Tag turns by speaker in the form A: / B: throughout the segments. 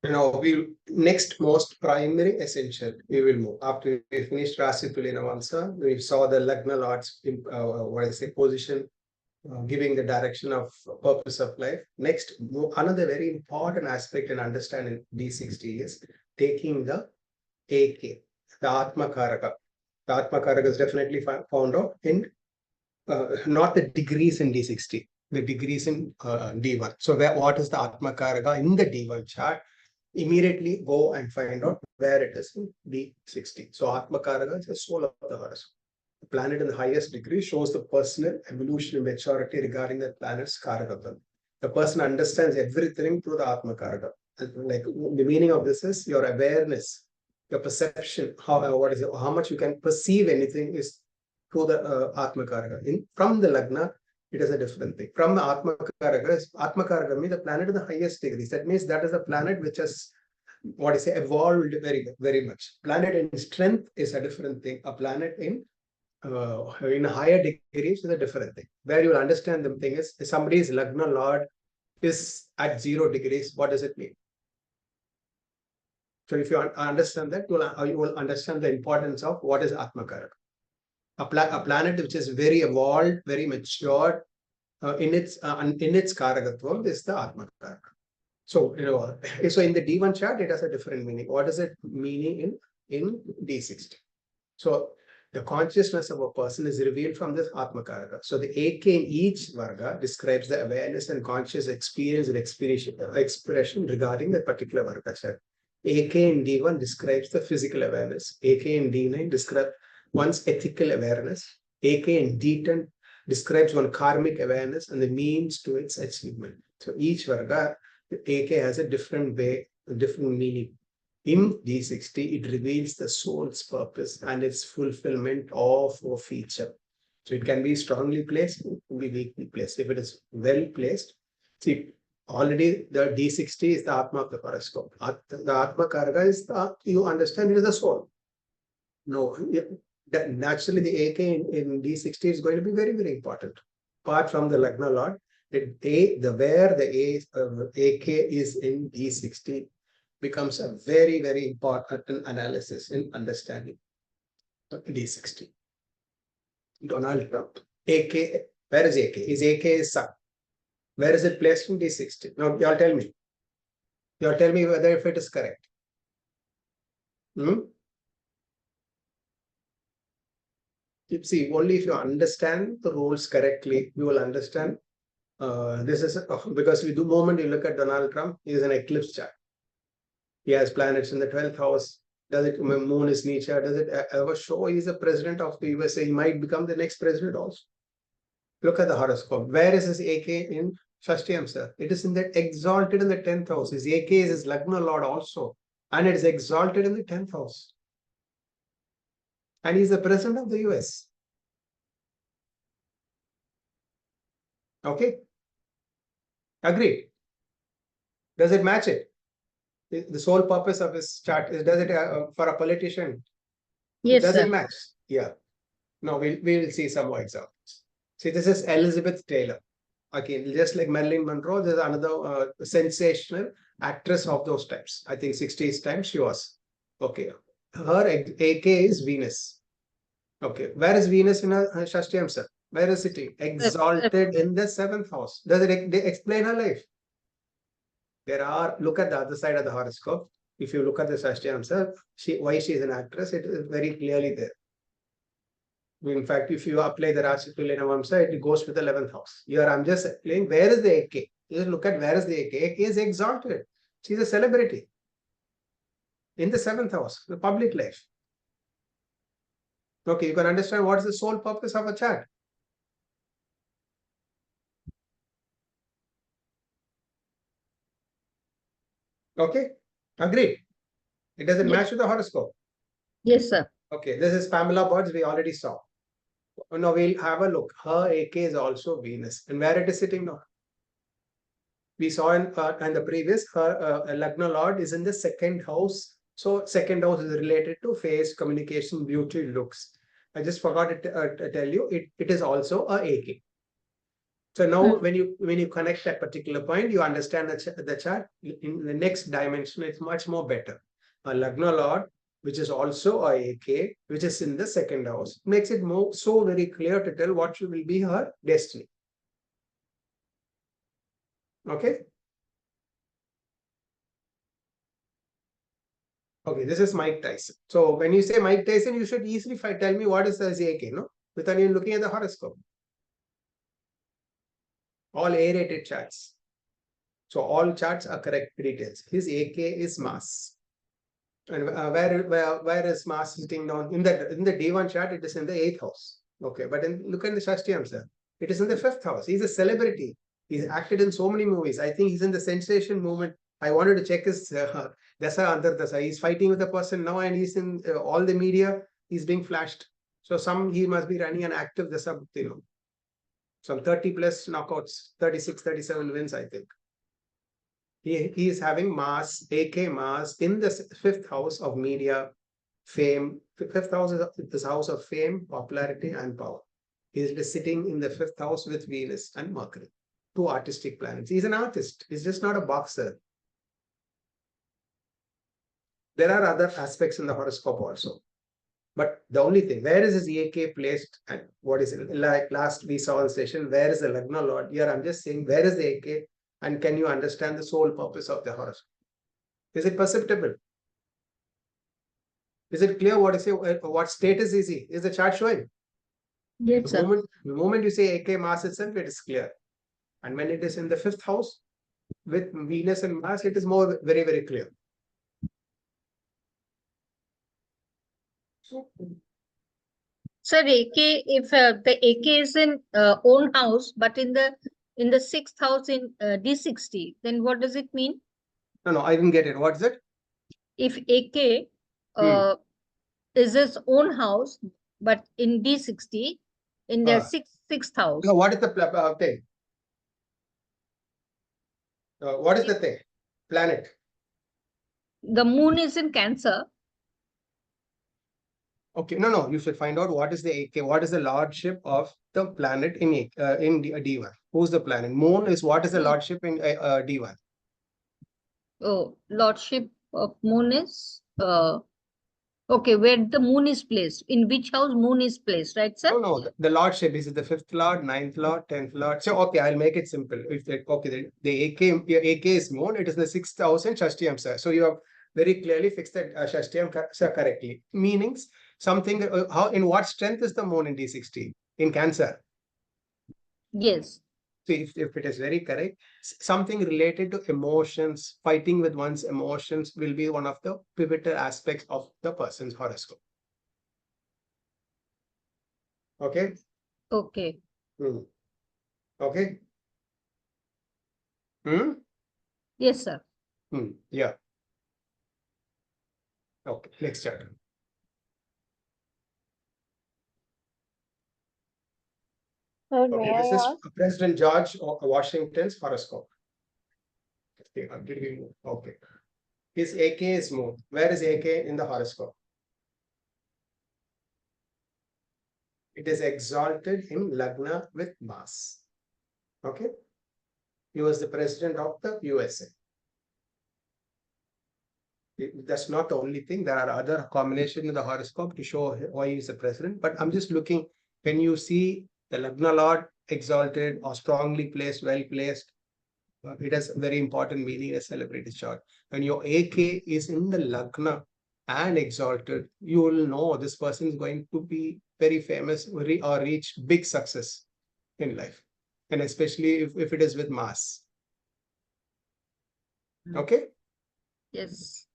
A: we next most primary essential, we will move. After we finished Rasi Tulinavamsa, we saw the Lagna Lord's position, giving the direction of purpose of life. Next, another very important aspect in understanding D60 is taking the AK, the Atmakaraka. The Atmakaraka is definitely found out in not the degrees in D60, the degrees in D1. So what is the Atmakaraka in the D1 chart? Immediately go and find out where it is in D60. So Atmakaraka is the soul of the horoscope. The planet in the highest degree shows the personal evolution and maturity regarding the planet's Karaka. The person understands everything through the Atmakaraka. Like the meaning of this is your awareness, your perception, how much you can perceive anything is through the Atmakaraka. From the Lagna, it is a different thing. From the Atmakaraka means the planet in the highest degrees. That means that is a planet which has evolved very, very much. Planet in strength is a different thing. A planet in higher degrees is a different thing. Where you will understand the thing is, if somebody's Lagna Lord is at 0 degrees, what does it mean? So if you understand that, you will understand the importance of what is Atmakaraka. A planet which is very evolved, very mature in its Karagatvam is the Atmakaraka. So, so in the D1 chart, it has a different meaning. What is it meaning in D60? So the consciousness of a person is revealed from this Atmakaraka. So the AK in each Varga describes the awareness and conscious experience and expression regarding the particular Varga chart. AK in D1 describes the physical awareness. AK in D9 describes one's ethical awareness. AK in D10 describes one karmic awareness and the means to its achievement. So each Varga, the AK has a different way, a different meaning. In D60, it reveals the soul's purpose and its fulfillment of a feature. So it can be strongly placed, it can be weakly placed. If it is well placed, see, already the D60 is the Atma of the horoscope. The Atmakaraka is you understand, it is the soul. No, naturally the AK in D60 is going to be very, very important. Apart from the Lagna Lord, where the AK is in D60 becomes a very, very important analysis in understanding D60. Donald Trump. AK, where is AK? Is AK sun? Where is it placed in D60? Now, y'all tell me. Y'all tell me whether if it is correct. See, only if you understand the rules correctly, you will understand. This is because the moment you look at Donald Trump, he is an eclipse chart. He has planets in the 12th house. Does it, moon is nature? Does it ever show he's the president of the USA? He might become the next president also. Look at the horoscope. Where is his AK in Shashtiamsa? It is in that exalted in the 10th house. His AK is his Lagna Lord also. And it is exalted in the 10th house. And he's the president of the US. Okay? Agreed. Does it match it? The sole purpose of his chart is, does it for a politician?
B: Yes,
A: does
B: sir.
A: it match? Yeah. No, we'll see some more examples. See, this is Elizabeth Taylor. Okay, just like Marilyn Monroe, there's another sensational actress of those types. I think 60s times she was. Okay. Her AK is Venus. Okay. Where is Venus in her Shashtiamsa? Where is it? Exalted in the 7th house. Does it explain her life? Look at the other side of the horoscope. If you look at the Shashtiamsa, why she is an actress, it is very clearly there. In fact, if you apply the Rashi Tulinavamsa, it goes to the 11th house. Here I'm just explaining where is the AK. Just look at where is the AK. AK is exalted. She's a celebrity. In the 7th house, the public life. Okay, you can understand what is the sole purpose of a chart. Okay, agreed. It doesn't match with the horoscope.
B: Yes, sir.
A: Okay, this is Pamela Birds, we already saw. Now we'll have a look. Her AK is also Venus. And where it is sitting now? We saw in the previous, her Lagna Lord is in the 2nd house. So 2nd house is related to face, communication, beauty, looks. I just forgot to tell you, it is also a AK. So now when you connect that particular point, you understand the chart in the next dimension. It's much more better. A Lagna Lord, which is also a AK, which is in the second house, makes it so very clear to tell what will be her destiny. Okay. Okay, this is Mike Tyson. So when you say Mike Tyson, you should easily tell me what is the AK, no? Without even looking at the horoscope. All A-rated charts. So all charts are correct details. His AK is Mars. And where is Mars sitting down? In the D1 chart, it is in the 8th house. Okay, but look at the Shashtiamsa. It is in the 5th house. He's a celebrity. He's acted in so many movies. I think he's in the sensation movement. I wanted to check his Dasa Andar Dasa. He's fighting with a person now and he's in all the media. He's being flashed. So he must be running an active Dasa, some 30 plus knockouts, 36, 37 wins, I think. He is having Mars, AK Mars, in the 5th house of media, fame. 5th house is this house of fame, popularity, and power. He is sitting in the 5th house with Venus and Mercury, two artistic planets. He's an artist. He's just not a boxer. There are other aspects in the horoscope also. But the only thing, where is his AK placed and what is it? Like last we saw on station, where is the Lagna Lord? Here I'm just saying, where is the AK? And can you understand the sole purpose of the horoscope? Is it perceptible? Is it clear what status is he? Is the chart showing?
B: Yes, sir.
A: The moment you say AK Mars itself, it is clear. And when it is in the 5th house with Venus and Mars, it is more very, very clear.
B: Sir, AK, if the AK is in own house, but in the 6th house in D60, then what does it mean?
A: No, I didn't get it. What is it?
B: If AK is his own house, but in D60, in the sixth house.
A: No, what is the thing? What is the thing? Planet.
B: The moon is in Cancer.
A: Okay, no, you should find out what is the AK, what is the lordship of the planet in D1. Who's the planet? Moon is what is the lordship in D1?
B: Oh, lordship of moon is okay, where the moon is placed, in which house moon is placed, right, sir?
A: No, the lordship is the 5th lord, 9th lord, 10th lord. So okay, I'll make it simple. If the AK is moon, it is the 6th house in Shashtiamsa. So you have very clearly fixed that Shashtiamsa correctly. Meanings something how in what strength is the moon in D60 in Cancer?
B: Yes.
A: So if it is very correct, something related to emotions, fighting with one's emotions will be one of the pivotal aspects of the person's horoscope. Okay?
B: Okay.
A: Okay?
B: Yes, sir.
A: Yeah. Okay, next chapter. Okay, this is President George Washington's horoscope. Okay. His AK is moon. Where is AK in the horoscope? It is exalted in Lagna with Mars. Okay. He was the president of the USA. That's not the only thing. There are other combinations in the horoscope to show why he is the president. But I'm just looking, when you see the Lagna Lord exalted or strongly placed, well placed, it has a very important meaning in a celebrity chart. When your AK is in the Lagna and exalted, you will know this person is going to be very famous or reach big success in life. And especially if it is with Mars. Okay?
B: Yes.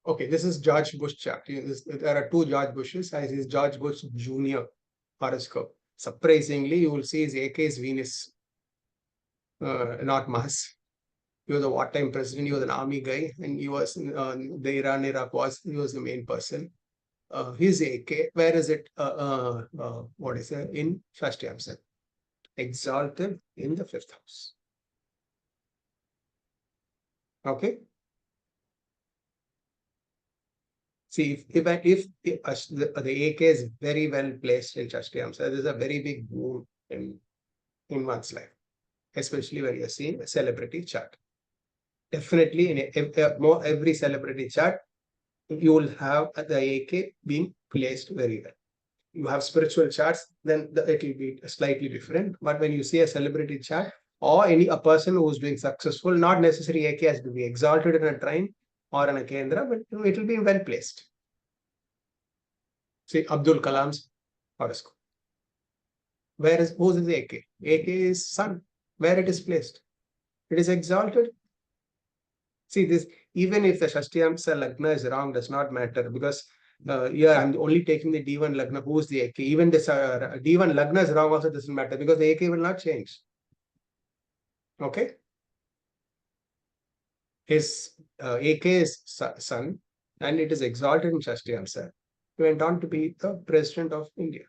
A: Okay, this is George Bush chart. There are two George Bushes. This is George Bush Jr. horoscope. Surprisingly, you will see his AK is Venus, not Mars. He was a wartime president. He was an army guy, and he was the Iran-Iraq wars. He was the main person. His AK, where is it? What is it? In Shashtiamsa. Exalted in the 5th house. Okay. See, if the AK is very well placed in Shashtiamsa, there is a very big boom in one's life, especially when you're seeing a celebrity chart. Definitely in every celebrity chart, you will have the AK being placed very well. You have spiritual charts, then it will be slightly different. But when you see a celebrity chart or a person who's doing successful, not necessarily AK has to be exalted in a trine or in a kendra, but it will be well placed. See Abdul Kalam's horoscope. Who's the AK? AK is sun. Where it is placed? It is exalted. See this, even if the Shashtiamsa Lagna is wrong, does not matter, because here I'm only taking the D1 Lagna. Who's the AK? Even this D1 Lagna is wrong also doesn't matter, because the AK will not change. Okay? His AK is sun, and it is exalted in Shashtiamsa. He went on to be the president of India.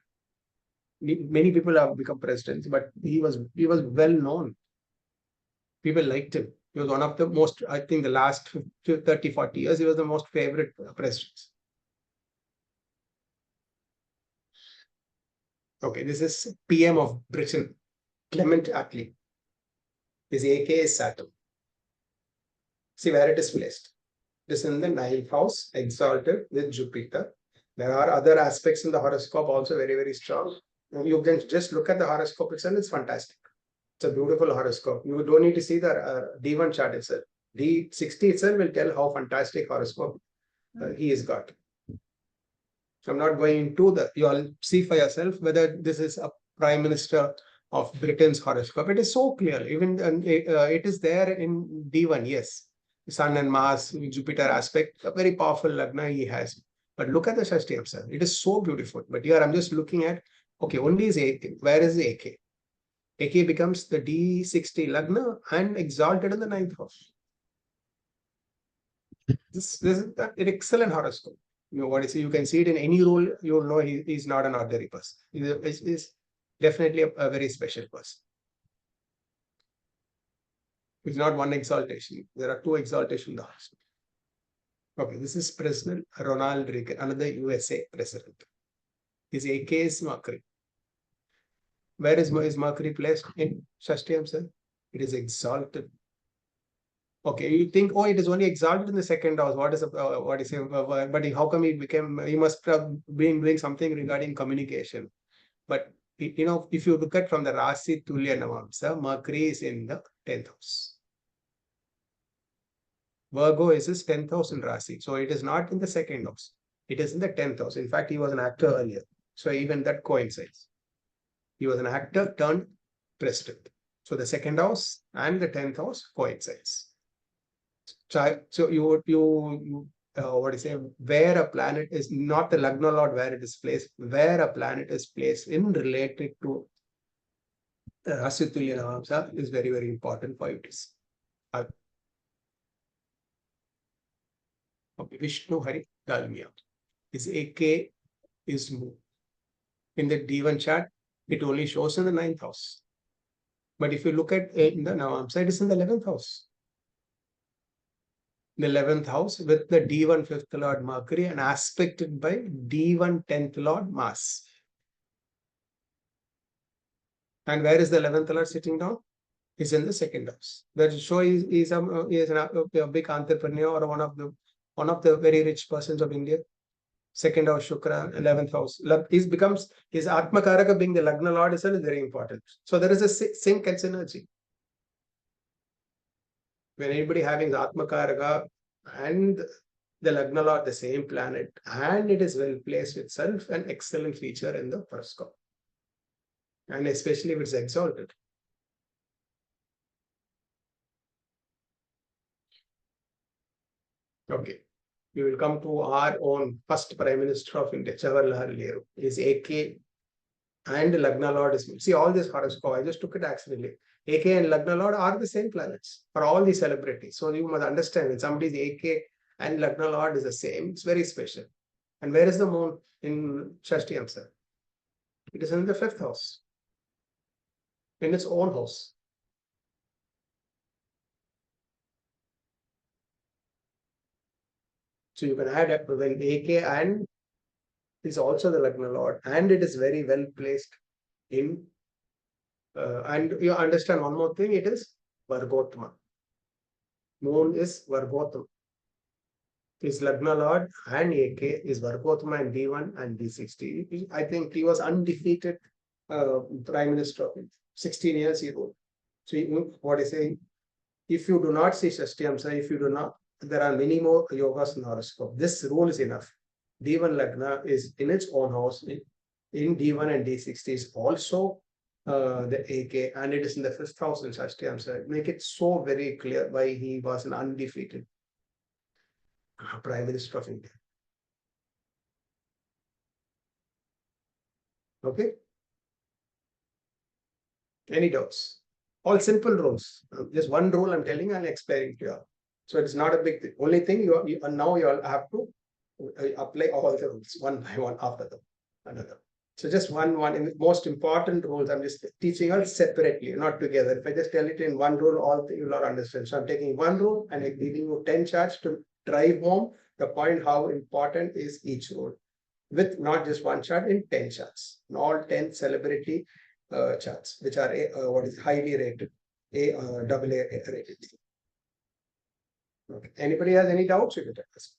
A: Many people have become presidents, but he was well known. People liked him. He was one of the most, I think the last 30, 40 years, he was the most favorite presidents. Okay, this is PM of Britain, Clement Attlee. His AK is Saturn. See where it is placed. It is in the ninth house, exalted with Jupiter. There are other aspects in the horoscope also very, very strong. You can just look at the horoscope itself, it's fantastic. It's a beautiful horoscope. You don't need to see the D1 chart itself. D60 itself will tell how fantastic horoscope he has got. So I'm not going into the, you all see for yourself whether this is a Prime Minister of Britain's horoscope. It is so clear. Even it is there in D1, yes. Sun and Mars, Jupiter aspect, a very powerful Lagna he has. But look at the Shashtiamsa. It is so beautiful. But here I'm just looking at, okay, only is AK. Where is the AK? AK becomes the D60 Lagna and exalted in the ninth house. This is an excellent horoscope. You know what is, you can see it in any role. You will know he's not an ordinary person. He's definitely a very special person. It's not one exaltation. There are two exaltations in the horoscope. Okay, this is President Ronald Reagan, another USA president. His AK is Mercury. Where is Mercury placed in Shashtiamsa? It is exalted. Okay, you think, oh, it is only exalted in the second house. What is but how come he must have been doing something regarding communication. But you know, if you look at from the Rasi Tulya Navamsa, Mercury is in the 10th house. Virgo is his 10th house in Rasi. So it is not in the second house. It is in the 10th house. In fact, he was an actor earlier. So even that coincides. He was an actor turned president. So the second house and the 10th house coincides. So what is it? Where a planet is not the Lagna Lord, where it is placed, where a planet is placed in related to the Rasitulya Navamsa is very, very important for you to see. Okay, Vishnu Hari Dalmia. His AK is Moon. In the D1 chart, it only shows in the 9th house. But if you look at in the Navamsa, it is in the 11th house. The 11th house with the D1 5th Lord Mercury and aspected by D1 10th Lord Mars. And where is the 11th Lord sitting down? He's in the second house. That show is a big entrepreneur or one of the very rich persons of India. Second house Shukra, 11th house. His Atmakaraka being the Lagna Lord itself is very important. So there is a sync and synergy. When anybody having Atmakaraka and the Lagna Lord, the same planet, and it is well placed itself, an excellent feature in the horoscope. And especially if it's exalted. Okay. We will come to our own first Prime Minister of India, Jawaharlal Nehru. His AK and Lagna Lord is. See, all this horoscope, I just took it accidentally. AK and Lagna Lord are the same planets for all the celebrities. So you must understand when somebody's AK and Lagna Lord is the same, it's very special. And where is the moon in Shashtiamsa? It is in the 5th house, in its own house. So you can add up when AK and is also the Lagna Lord, and it is very well placed in And you understand one more thing, it is Vargotma. Moon is Vargotma. His Lagna Lord and AK is Vargotma in D1 and D60. I think he was undefeated Prime Minister of India. 16 years he ruled. So what I say, if you do not see Shashtiamsa, if you do not, there are many more yogas in horoscope. This rule is enough. D1 Lagna is in its own house. In D1 and D60 is also the AK, and it is in the 5th house in Shashtiamsa. Make it so very clear why he was an undefeated Prime Minister of India. Okay. Any doubts? All simple rules. Just one rule I'm telling, I'll explain to you. So it's not a big thing. Only thing now you all have to apply all the rules one by one after another. So just one in the most important rules, I'm just teaching all separately, not together. If I just tell it in one rule, all you will not understand. So I'm taking one rule and I'm giving you 10 charts to drive home the point how important is each rule, with not just one chart, in 10 charts, in all 10 celebrity charts, which are what is highly rated, double A rated. Okay. Anybody has any doubts? You can tell us.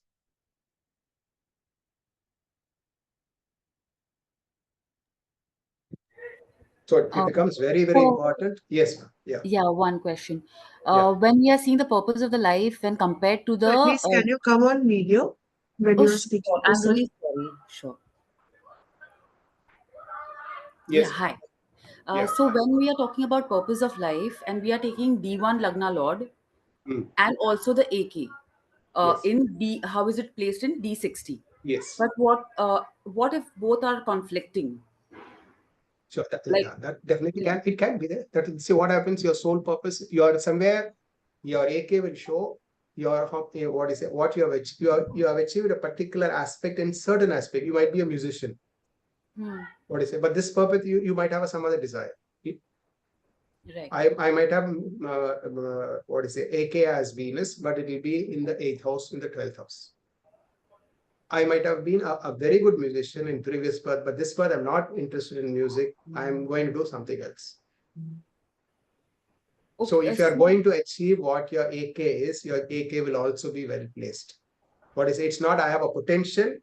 A: So it becomes very, very important. Yes, ma'am. Yeah.
C: Yeah, one question.
A: Yeah.
C: When we are seeing the purpose of the life when compared to the
D: Please, can you come on video when
C: oh,
D: you're speaking
C: sure.
D: to
C: I'm
D: someone?
C: really sorry. Sure.
A: Yes.
C: Yeah, hi.
A: Yeah.
C: So when we are talking about purpose of life and we are taking D1 Lagna Lord and also the AK,
A: Yes.
C: in D, how is it placed in D60?
A: Yes.
C: But what if both are conflicting?
A: Sure.
C: Like,
A: that definitely
C: yeah.
A: can. It can be there. That see what happens. Your sole purpose. You are somewhere. Your AK will show your what is it? What you have achieved. You have achieved a particular aspect in certain aspect. You might be a musician. What is it? But this purpose, you might have some other desire.
C: Right.
A: I might have what is it? AK as Venus, but it will be in the 8th house, in the 12th house. I might have been a very good musician in previous birth, but this birth I'm not interested in music. I'm going to do something else.
C: Okay,
A: So if you are going to achieve what your AK is, your AK will also be well placed. What is it? It's not I have a potential.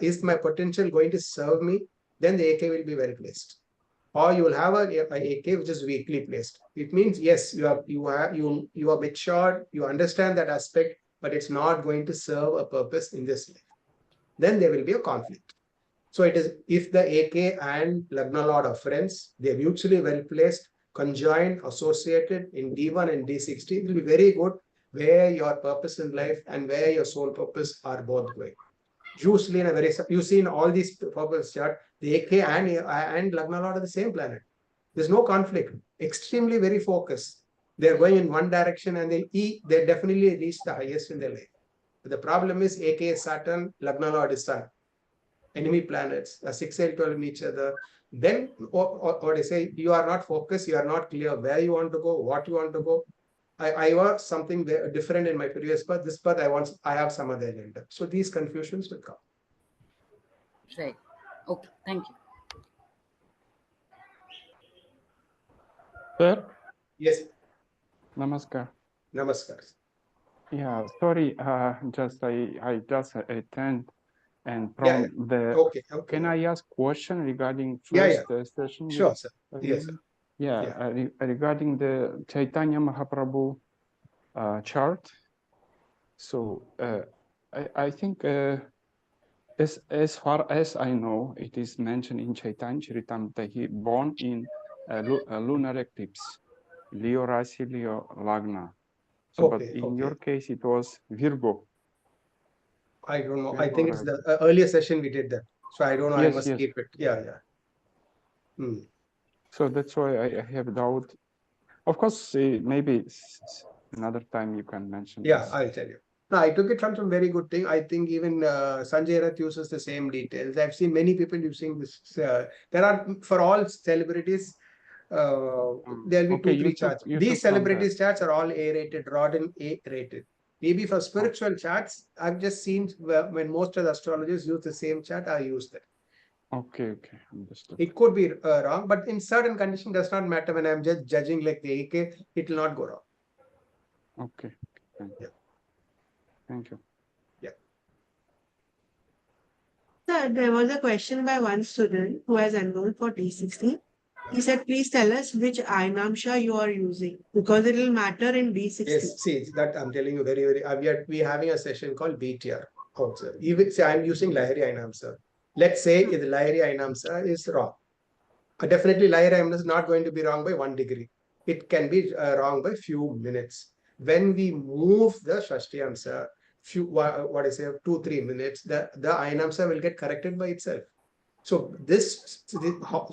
A: Is my potential going to serve me? Then the AK will be well placed. Or you will have a AK which is weakly placed. It means yes, you are matured, you understand that aspect, but it's not going to serve a purpose in this life. Then there will be a conflict. So it is if the AK and Lagna Lord are friends, they are mutually well placed, conjoined, associated in D1 and D60, it will be very good where your purpose in life and where your soul purpose are both going. Usually in a very, you see in all these purpose chart, the AK and Lagna Lord are the same planet. There's no conflict. Extremely very focused. They're going in one direction and they definitely reach the highest in their life. But the problem is AK is Saturn, Lagna Lord is Sun. Enemy planets, 6 12 in each other. Then what I say, you are not focused, you are not clear where you want to go, what you want to go. I want something different in my previous path. This path I have some other agenda. So these confusions will come.
C: Right. Okay. Thank you.
E: Sir,
A: Yes.
E: namaskar.
A: Namaskar.
E: Yeah, sorry, I just attend, and from
A: Yeah.
E: the
A: Okay.
E: can I ask question regarding
A: Yeah.
E: first session?
A: Sure, sir. Yes, sir.
E: Yeah, regarding the Chaitanya Mahaprabhu chart. So I think as far as I know, it is mentioned in Chaitanya Charitamrita he born in lunar eclipse, Leo Rasi, Leo Lagna. So, but in your case, it was Virgo.
A: I don't know.
E: Virgo,
A: I think it's the earlier session we did that. So I don't know.
E: Yes,
A: I must keep it. Yeah.
E: So that's why I have doubt. Of course, maybe another time you can mention.
A: Yeah,
E: this.
A: I'll tell you. No, I took it from some very good thing. I think even Sanjay Rath uses the same details. I've seen many people using this. There are, for all celebrities, there'll be
E: Okay,
A: 2-3 charts. These celebrities charts are all A rated, Rodin A rated. Maybe for spiritual charts, I've just seen when most of the astrologers use the same chart, I use that.
E: Okay, understood.
A: It could be wrong, but in certain condition does not matter. When I'm just judging like the AK, it will not go wrong.
E: Okay, thank you.
A: Yeah.
E: Thank you.
D: Sir, there was a question by one student who has enrolled for D60. He said, please tell us which Ainamsha you are using because it will matter in D60.
A: Yes, see that I'm telling you very. We are having a session called BTR. Also, even say I'm using Lahiri Ainamsa. Let's say if the Lahiri Ainamsa is wrong. Definitely, Lahiri Ainamsa is not going to be wrong by 1 degree. It can be wrong by few minutes. When we move the Shashtiamsa, what I say 2-3 minutes, the Ainamsa will get corrected by itself. So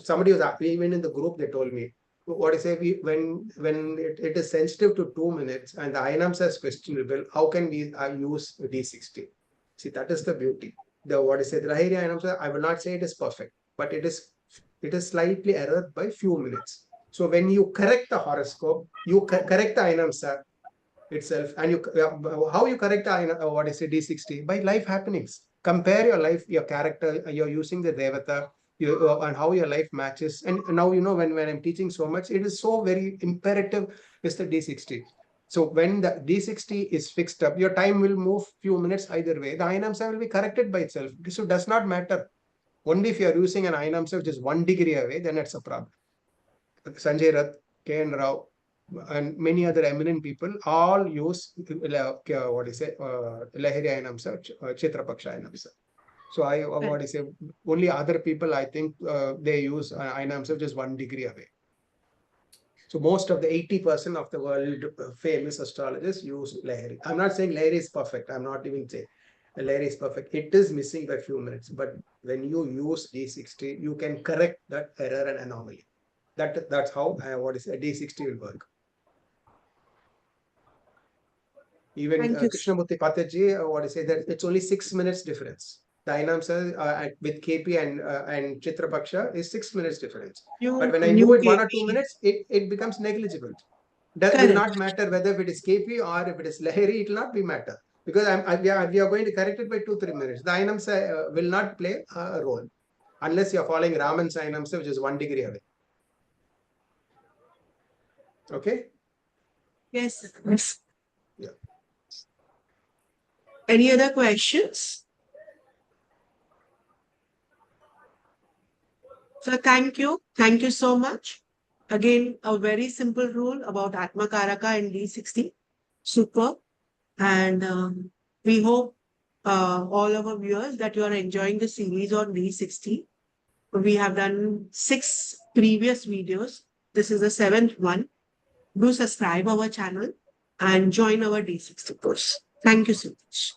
A: somebody was even in the group, they told me, what I say, when it is sensitive to 2 minutes and the Ainamsa is questionable, how can we use D60? See, that is the beauty. What I say, the Lahiri Ainamsa, I will not say it is perfect, but it is slightly error by few minutes. So when you correct the horoscope, you correct the Ainamsa itself, and how you correct what I say D60 by life happenings. Compare your life, your character, you're using the Devata, and how your life matches. And now when I'm teaching so much, it is so very imperative is the D60. So when the D60 is fixed up, your time will move few minutes either way. The Ainamsa will be corrected by itself. So it does not matter. Only if you are using an Ainamsa which is 1 degree away, then it's a problem. Sanjay Rath, K.N. Rao, and many other eminent people all use Lahiri Ainamsa, Chitrapaksha Ainamsa. So only other people I think they use Ainamsa which is 1 degree away. So most of the 80% of the world famous astrologers use Lahiri. I'm not saying Lahiri is perfect. I'm not even saying Lahiri is perfect. It is missing by a few minutes. But when you use D60, you can correct that error and anomaly. That's how D60 will work. Even Krishnamurti Pataji, that it's only 6 minutes difference. The Ainamsa with KP and Chitrapaksha is 6 minutes difference. But when I move it 1 or 2 minutes, it becomes negligible. That will not matter whether it is KP or if it is Lahiri, it will not be matter. Because we are going to correct it by 2-3 minutes. The Ainamsa will not play a role unless you are following Raman's Ainamsa, which is 1 degree away. Okay?
D: Yes.
A: Yeah.
D: Any other questions? So thank you. Thank you so much. Again, a very simple rule about Atmakaraka and D60. Super. And we hope all of our viewers that you are enjoying the series on D60. We have done 6 previous videos. This is the 7th one. Do subscribe our channel and join our D60 course. Thank you so much.